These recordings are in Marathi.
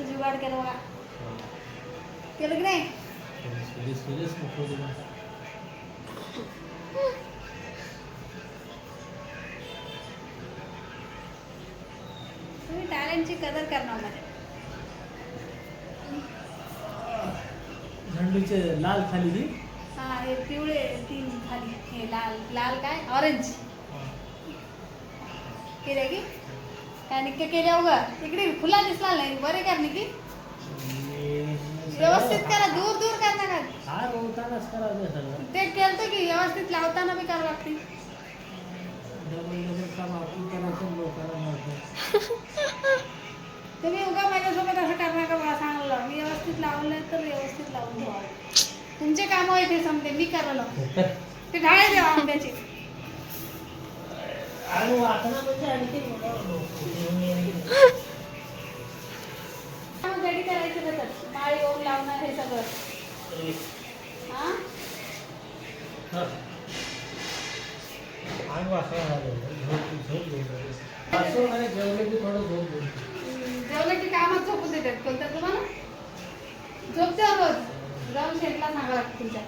मस्त जुगाड केलं बघा. केलं की नाही? तुम्ही टॅलेंटची कदर करणार मध्ये. झेंडूचे लाल खाली दी. हा हे पिवळे 3 खाली, हे लाल लाल काय ऑरेंज केले की काय निक्के केले उगा इकडे फुला दिसला नाही बरे कर निकी. व्यवस्थित करा, दूर दूर करता का हा रोवतानाच करायचं सगळं. ते केलं की व्यवस्थित लावताना बी करावं लागते. डबल डबल काम आपण करायचं लोकांना नव्हतं. तुम्ही उगा माझ्यासोबत असं करणार का मला सांगलं. मी व्यवस्थित लावलं तर व्यवस्थित लावून ठेवा. तुमचे काम आहे ते समजे मी करायला ते ढाळे देवा आंब्याचे. आणि वाटणं म्हणजे आणखी रेडी करायचं त्याच्यात माळी ओम लावणार हे सगळं. हा आग वासना झालं. जेवले की थोडं झोप घेऊ. जेवलं की कामात झोपून देतात कोणत्या तुम्हाला झोपते रोज. जाऊन शेतला सांगा लागतं तुमच्या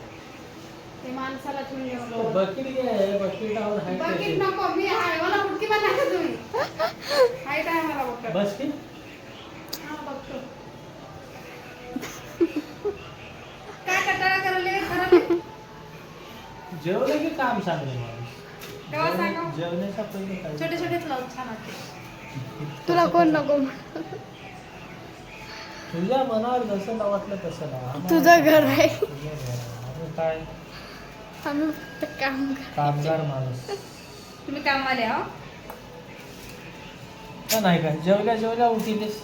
ते माणसाला ठेवून घेऊन. बकेट घे, बकेटावर हाय बकेट नको मी आहे मला कुठकी पण नाही तुम्ही हाय काय मला बघ बस की हा बघतो काय कटाळा करायला खरं. जेवलं की काम सांगलं तेव्हा सांगा. माणूस. जेवण्याचा पहिले काय छोटे छोटेच लावून छान वाटते. तुला कोण नको तुझ्या मनावर जसं वाटलं तसं लाव. तुझं घर आहे. तुझं घर आहे. आम्ही काय आम्ही फक्त काम करतो. कामगार माणूस तुम्ही कामाले हो का नाही काय जेवल्या जेवल्या उठीलेस